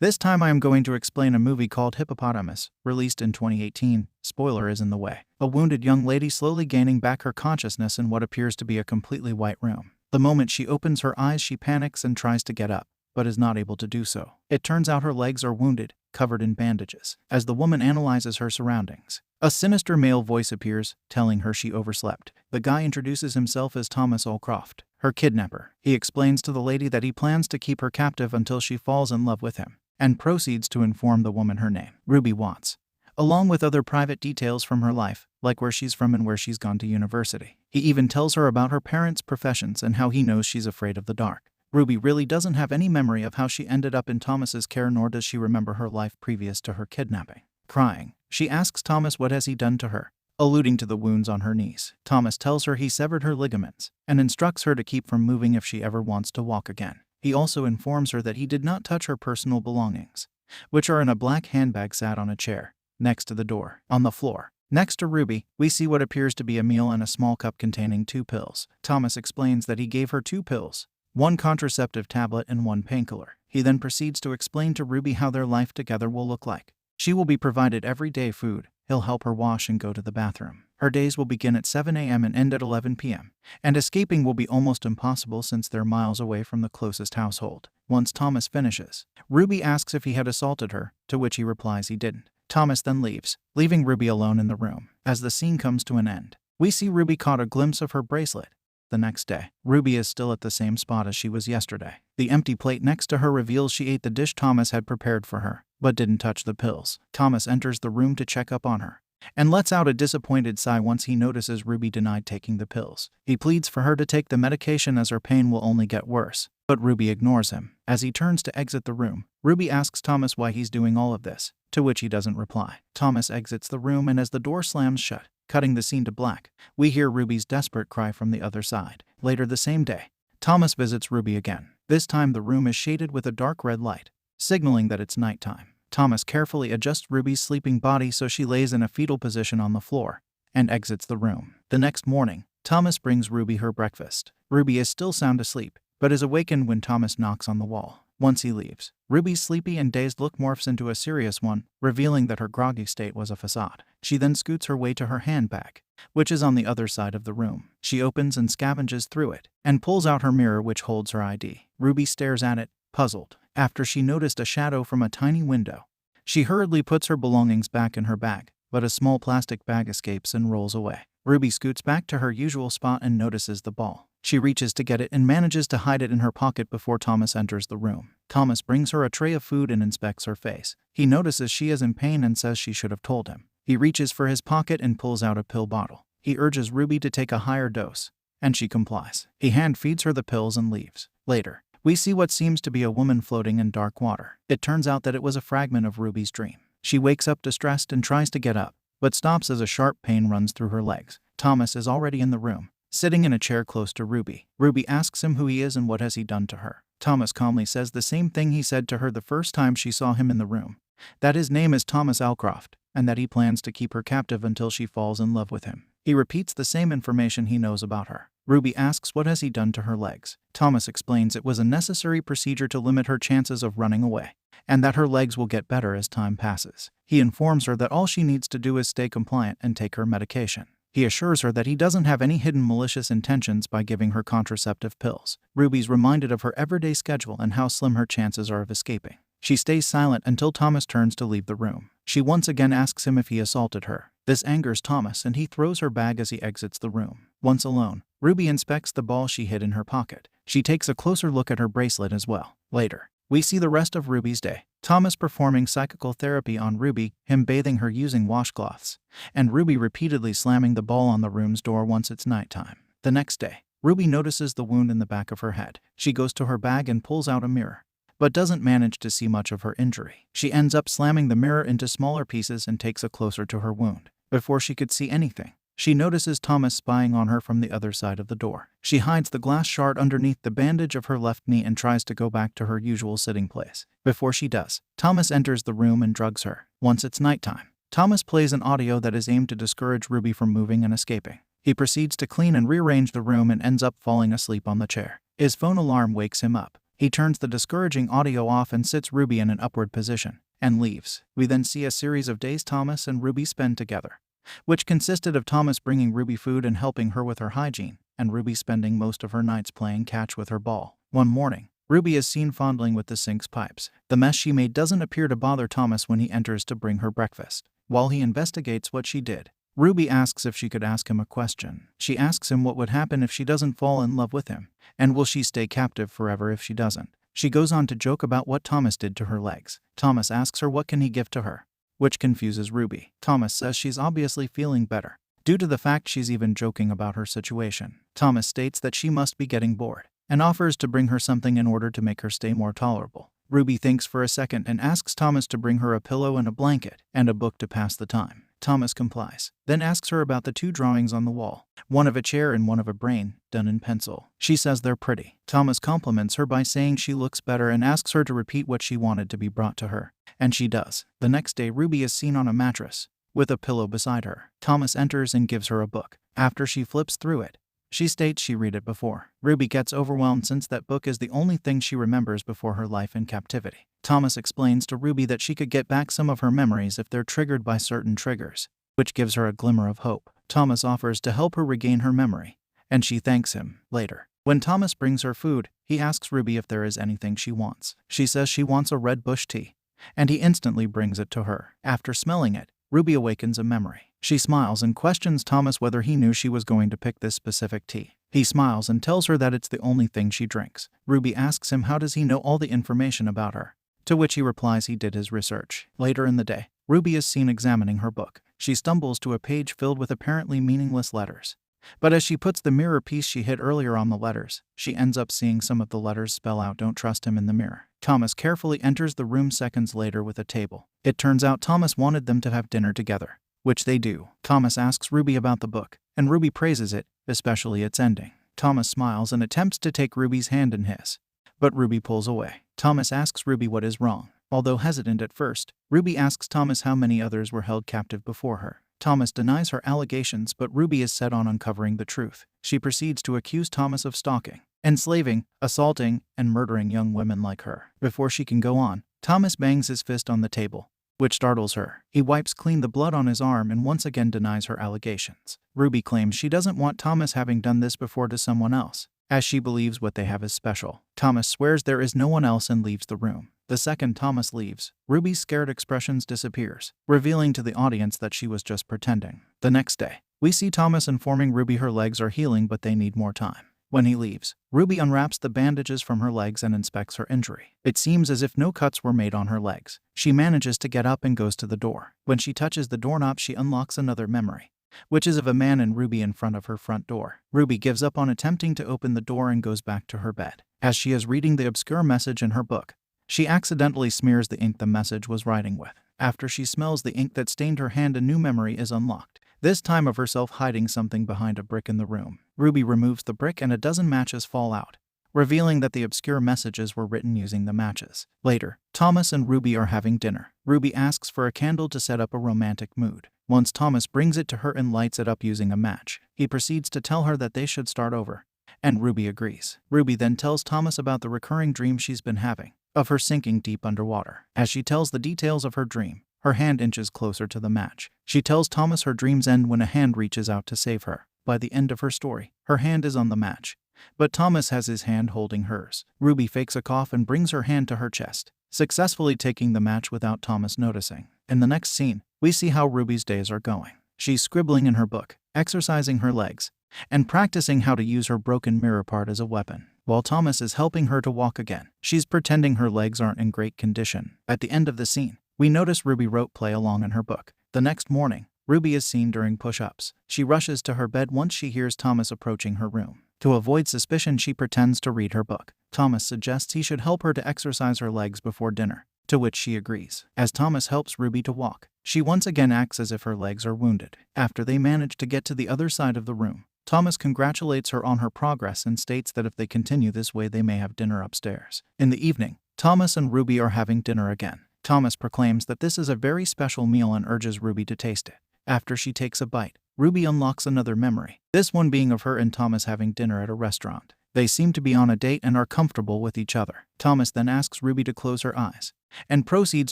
This time I am going to explain a movie called Hippopotamus, released in 2018. Spoiler is in the way. A wounded young lady slowly gaining back her consciousness in what appears to be a completely white room. The moment she opens her eyes, she panics and tries to get up, but is not able to do so. It turns out her legs are wounded, covered in bandages. As the woman analyzes her surroundings, a sinister male voice appears, telling her she overslept. The guy introduces himself as Thomas Allcroft, her kidnapper. He explains to the lady that he plans to keep her captive until she falls in love with him, and proceeds to inform the woman her name, Ruby Watts, along with other private details from her life, like where she's from and where she's gone to university. He even tells her about her parents' professions and how he knows she's afraid of the dark. Ruby really doesn't have any memory of how she ended up in Thomas's care, nor does she remember her life previous to her kidnapping. Crying, she asks Thomas what has he done to her, alluding to the wounds on her knees. Thomas tells her he severed her ligaments and instructs her to keep from moving if she ever wants to walk again. He also informs her that he did not touch her personal belongings, which are in a black handbag sat on a chair next to the door. On the floor, next to Ruby, we see what appears to be a meal and a small cup containing 2 pills. Thomas explains that he gave her 2 pills, 1 contraceptive tablet and 1 painkiller. He then proceeds to explain to Ruby how their life together will look like. She will be provided everyday food, he'll help her wash and go to the bathroom. Her days will begin at 7 a.m. and end at 11 p.m., and escaping will be almost impossible since they're miles away from the closest household. Once Thomas finishes, Ruby asks if he had assaulted her, to which he replies he didn't. Thomas then leaves, leaving Ruby alone in the room. As the scene comes to an end, we see Ruby caught a glimpse of her bracelet. The next day, Ruby is still at the same spot as she was yesterday. The empty plate next to her reveals she ate the dish Thomas had prepared for her, but didn't touch the pills. Thomas enters the room to check up on her, and lets out a disappointed sigh once he notices Ruby denied taking the pills. He pleads for her to take the medication as her pain will only get worse, but Ruby ignores him. As he turns to exit the room, Ruby asks Thomas why he's doing all of this, to which he doesn't reply. Thomas exits the room, and as the door slams shut, cutting the scene to black, we hear Ruby's desperate cry from the other side. Later the same day, Thomas visits Ruby again. This time the room is shaded with a dark red light, signaling that it's nighttime. Thomas carefully adjusts Ruby's sleeping body so she lays in a fetal position on the floor, and exits the room. The next morning, Thomas brings Ruby her breakfast. Ruby is still sound asleep, but is awakened when Thomas knocks on the wall. Once he leaves, Ruby's sleepy and dazed look morphs into a serious one, revealing that her groggy state was a facade. She then scoots her way to her handbag, which is on the other side of the room. She opens and scavenges through it, and pulls out her mirror which holds her ID. Ruby stares at it, puzzled. After she noticed a shadow from a tiny window, she hurriedly puts her belongings back in her bag, but a small plastic bag escapes and rolls away. Ruby scoots back to her usual spot and notices the ball. She reaches to get it and manages to hide it in her pocket before Thomas enters the room. Thomas brings her a tray of food and inspects her face. He notices she is in pain and says she should have told him. He reaches for his pocket and pulls out a pill bottle. He urges Ruby to take a higher dose, and she complies. He hand feeds her the pills and leaves. Later, we see what seems to be a woman floating in dark water. It turns out that it was a fragment of Ruby's dream. She wakes up distressed and tries to get up, but stops as a sharp pain runs through her legs. Thomas is already in the room, sitting in a chair close to Ruby. Ruby asks him who he is and what has he done to her. Thomas calmly says the same thing he said to her the first time she saw him in the room, that his name is Thomas Allcroft, and that he plans to keep her captive until she falls in love with him. He repeats the same information he knows about her. Ruby asks what has he done to her legs. Thomas explains it was a necessary procedure to limit her chances of running away, and that her legs will get better as time passes. He informs her that all she needs to do is stay compliant and take her medication. He assures her that he doesn't have any hidden malicious intentions by giving her contraceptive pills. Ruby's reminded of her everyday schedule and how slim her chances are of escaping. She stays silent until Thomas turns to leave the room. She once again asks him if he assaulted her. This angers Thomas and he throws her bag as he exits the room. Once alone, Ruby inspects the ball she hid in her pocket. She takes a closer look at her bracelet as well. Later, we see the rest of Ruby's day. Thomas performing psychical therapy on Ruby, him bathing her using washcloths, and Ruby repeatedly slamming the ball on the room's door once it's nighttime. The next day, Ruby notices the wound in the back of her head. She goes to her bag and pulls out a mirror, but doesn't manage to see much of her injury. She ends up slamming the mirror into smaller pieces and takes it closer to her wound. Before she could see anything, she notices Thomas spying on her from the other side of the door. She hides the glass shard underneath the bandage of her left knee and tries to go back to her usual sitting place. Before she does, Thomas enters the room and drugs her. Once it's nighttime, Thomas plays an audio that is aimed to discourage Ruby from moving and escaping. He proceeds to clean and rearrange the room and ends up falling asleep on the chair. His phone alarm wakes him up. He turns the discouraging audio off and sits Ruby in an upward position, and leaves. We then see a series of days Thomas and Ruby spend together, which consisted of Thomas bringing Ruby food and helping her with her hygiene, and Ruby spending most of her nights playing catch with her ball. One morning, Ruby is seen fondling with the sink's pipes. The mess she made doesn't appear to bother Thomas when he enters to bring her breakfast. While he investigates what she did, Ruby asks if she could ask him a question. She asks him what would happen if she doesn't fall in love with him, and will she stay captive forever if she doesn't. She goes on to joke about what Thomas did to her legs. Thomas asks her what can he give to her, which confuses Ruby. Thomas says she's obviously feeling better, due to the fact she's even joking about her situation. Thomas states that she must be getting bored, and offers to bring her something in order to make her stay more tolerable. Ruby thinks for a second and asks Thomas to bring her a pillow and a blanket, and a book to pass the time. Thomas complies, then asks her about the two drawings on the wall, one of a chair and one of a brain, done in pencil. She says they're pretty. Thomas compliments her by saying she looks better and asks her to repeat what she wanted to be brought to her, and she does. The next day, Ruby is seen on a mattress, with a pillow beside her. Thomas enters and gives her a book. After she flips through it, she states she read it before. Ruby gets overwhelmed since that book is the only thing she remembers before her life in captivity. Thomas explains to Ruby that she could get back some of her memories if they're triggered by certain triggers, which gives her a glimmer of hope. Thomas offers to help her regain her memory, and she thanks him. Later, when Thomas brings her food, he asks Ruby if there is anything she wants. She says she wants a red bush tea, and he instantly brings it to her. After smelling it, Ruby awakens a memory. She smiles and questions Thomas whether he knew she was going to pick this specific tea. He smiles and tells her that it's the only thing she drinks. Ruby asks him how does he know all the information about her, to which he replies he did his research. Later in the day, Ruby is seen examining her book. She stumbles to a page filled with apparently meaningless letters, but as she puts the mirror piece she hid earlier on the letters, she ends up seeing some of the letters spell out "Don't trust him" in the mirror. Thomas carefully enters the room seconds later with a table. It turns out Thomas wanted them to have dinner together, which they do. Thomas asks Ruby about the book, and Ruby praises it, especially its ending. Thomas smiles and attempts to take Ruby's hand in his, but Ruby pulls away. Thomas asks Ruby what is wrong. Although hesitant at first, Ruby asks Thomas how many others were held captive before her. Thomas denies her allegations, but Ruby is set on uncovering the truth. She proceeds to accuse Thomas of stalking, enslaving, assaulting, and murdering young women like her. Before she can go on, Thomas bangs his fist on the table, which startles her. He wipes clean the blood on his arm and once again denies her allegations. Ruby claims she doesn't want Thomas having done this before to someone else, as she believes what they have is special. Thomas swears there is no one else and leaves the room. The second Thomas leaves, Ruby's scared expressions disappears, revealing to the audience that she was just pretending. The next day, we see Thomas informing Ruby her legs are healing but they need more time. When he leaves, Ruby unwraps the bandages from her legs and inspects her injury. It seems as if no cuts were made on her legs. She manages to get up and goes to the door. When she touches the doorknob, she unlocks another memory, which is of a man and Ruby in front of her front door. Ruby gives up on attempting to open the door and goes back to her bed. As she is reading the obscure message in her book, she accidentally smears the ink the message was writing with. After she smells the ink that stained her hand, a new memory is unlocked, this time of herself hiding something behind a brick in the room. Ruby removes the brick and a dozen matches fall out, revealing that the obscure messages were written using the matches. Later, Thomas and Ruby are having dinner. Ruby asks for a candle to set up a romantic mood. Once Thomas brings it to her and lights it up using a match, he proceeds to tell her that they should start over, and Ruby agrees. Ruby then tells Thomas about the recurring dream she's been having, of her sinking deep underwater. As she tells the details of her dream, her hand inches closer to the match. She tells Thomas her dreams end when a hand reaches out to save her. By the end of her story, her hand is on the match, but Thomas has his hand holding hers. Ruby fakes a cough and brings her hand to her chest, successfully taking the match without Thomas noticing. In the next scene, we see how Ruby's days are going. She's scribbling in her book, exercising her legs, and practicing how to use her broken mirror part as a weapon. While Thomas is helping her to walk again, she's pretending her legs aren't in great condition. At the end of the scene, we notice Ruby wrote "play along" in her book. The next morning, Ruby is seen doing push-ups. She rushes to her bed once she hears Thomas approaching her room. To avoid suspicion, she pretends to read her book. Thomas suggests he should help her to exercise her legs before dinner, to which she agrees. As Thomas helps Ruby to walk, she once again acts as if her legs are wounded. After they manage to get to the other side of the room, Thomas congratulates her on her progress and states that if they continue this way, they may have dinner upstairs. In the evening, Thomas and Ruby are having dinner again. Thomas proclaims that this is a very special meal and urges Ruby to taste it. After she takes a bite, Ruby unlocks another memory, this one being of her and Thomas having dinner at a restaurant. They seem to be on a date and are comfortable with each other. Thomas then asks Ruby to close her eyes and proceeds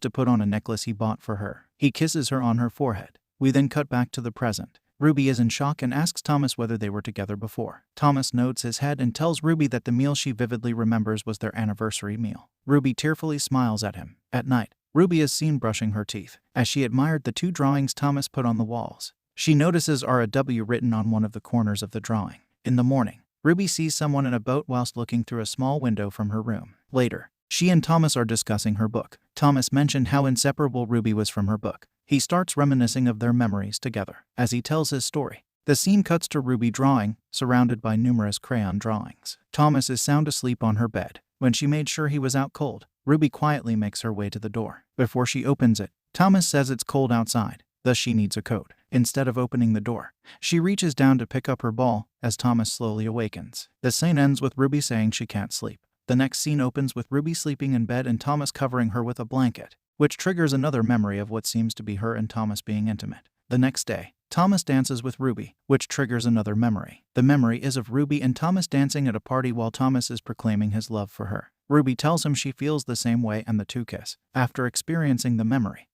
to put on a necklace he bought for her. He kisses her on her forehead. We then cut back to the present. Ruby is in shock and asks Thomas whether they were together before. Thomas nods his head and tells Ruby that the meal she vividly remembers was their anniversary meal. Ruby tearfully smiles at him. At night, Ruby is seen brushing her teeth. As she admired the 2 drawings Thomas put on the walls, she notices RW written on one of the corners of the drawing. In the morning, Ruby sees someone in a boat whilst looking through a small window from her room. Later, she and Thomas are discussing her book. Thomas mentioned how inseparable Ruby was from her book. He starts reminiscing of their memories together. As he tells his story, the scene cuts to Ruby drawing, surrounded by numerous crayon drawings. Thomas is sound asleep on her bed. When she made sure he was out cold, Ruby quietly makes her way to the door. Before she opens it, Thomas says it's cold outside, thus she needs a coat. Instead of opening the door, she reaches down to pick up her ball as Thomas slowly awakens. The scene ends with Ruby saying she can't sleep. The next scene opens with Ruby sleeping in bed and Thomas covering her with a blanket, which triggers another memory of what seems to be her and Thomas being intimate. The next day, Thomas dances with Ruby, which triggers another memory. The memory is of Ruby and Thomas dancing at a party while Thomas is proclaiming his love for her. Ruby tells him she feels the same way and the 2 kiss. After experiencing the memory,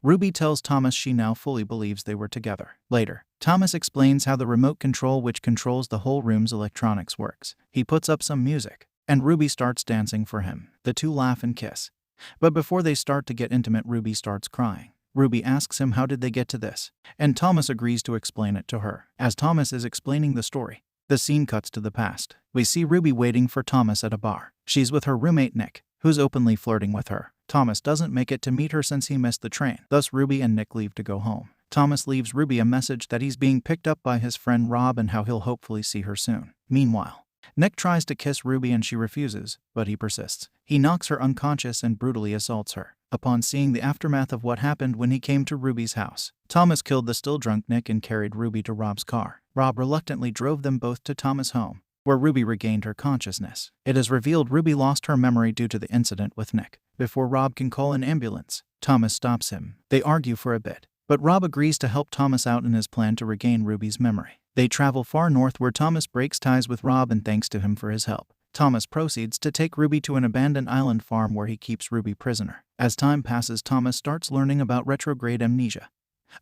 Ruby tells Thomas she now fully believes they were together. Later, Thomas explains how the remote control which controls the whole room's electronics works. He puts up some music, and Ruby starts dancing for him. The 2 laugh and kiss. But before they start to get intimate, Ruby starts crying. Ruby asks him how did they get to this, and Thomas agrees to explain it to her. As Thomas is explaining the story, the scene cuts to the past. We see Ruby waiting for Thomas at a bar. She's with her roommate Nick, who's openly flirting with her. Thomas doesn't make it to meet her since he missed the train. Thus Ruby and Nick leave to go home. Thomas leaves Ruby a message that he's being picked up by his friend Rob and how he'll hopefully see her soon. Meanwhile, Nick tries to kiss Ruby and she refuses, but he persists. He knocks her unconscious and brutally assaults her. Upon seeing the aftermath of what happened when he came to Ruby's house, Thomas killed the still drunk Nick and carried Ruby to Rob's car. Rob reluctantly drove them both to Thomas' home, where Ruby regained her consciousness. It is revealed Ruby lost her memory due to the incident with Nick. Before Rob can call an ambulance, Thomas stops him. They argue for a bit, but Rob agrees to help Thomas out in his plan to regain Ruby's memory. They travel far north where Thomas breaks ties with Rob and thanks to him for his help. Thomas proceeds to take Ruby to an abandoned island farm where he keeps Ruby prisoner. As time passes, Thomas starts learning about retrograde amnesia,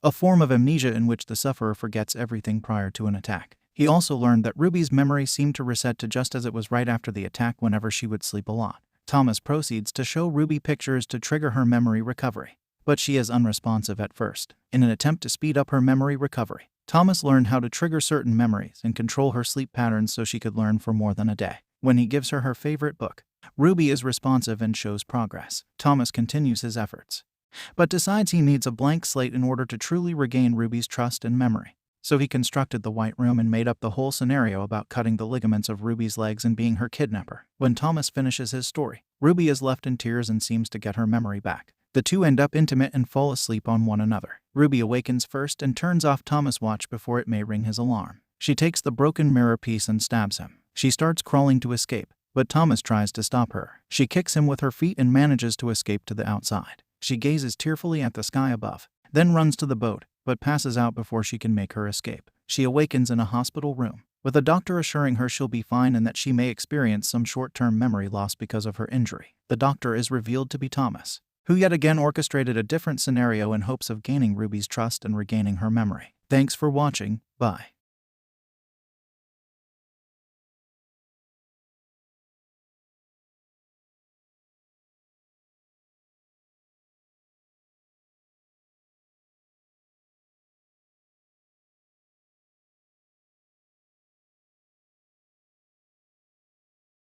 a form of amnesia in which the sufferer forgets everything prior to an attack. He also learned that Ruby's memory seemed to reset to just as it was right after the attack whenever she would sleep a lot. Thomas proceeds to show Ruby pictures to trigger her memory recovery, but she is unresponsive at first. In an attempt to speed up her memory recovery, Thomas learned how to trigger certain memories and control her sleep patterns so she could learn for more than a day. When he gives her her favorite book, Ruby is responsive and shows progress. Thomas continues his efforts, but decides he needs a blank slate in order to truly regain Ruby's trust and memory. So he constructed the White Room and made up the whole scenario about cutting the ligaments of Ruby's legs and being her kidnapper. When Thomas finishes his story, Ruby is left in tears and seems to get her memory back. The 2 end up intimate and fall asleep on one another. Ruby awakens first and turns off Thomas' watch before it may ring his alarm. She takes the broken mirror piece and stabs him. She starts crawling to escape, but Thomas tries to stop her. She kicks him with her feet and manages to escape to the outside. She gazes tearfully at the sky above, then runs to the boat, but passes out before she can make her escape. She awakens in a hospital room, with a doctor assuring her she'll be fine and that she may experience some short-term memory loss because of her injury. The doctor is revealed to be Thomas, who yet again orchestrated a different scenario in hopes of gaining Ruby's trust and regaining her memory. Thanks for watching. Bye.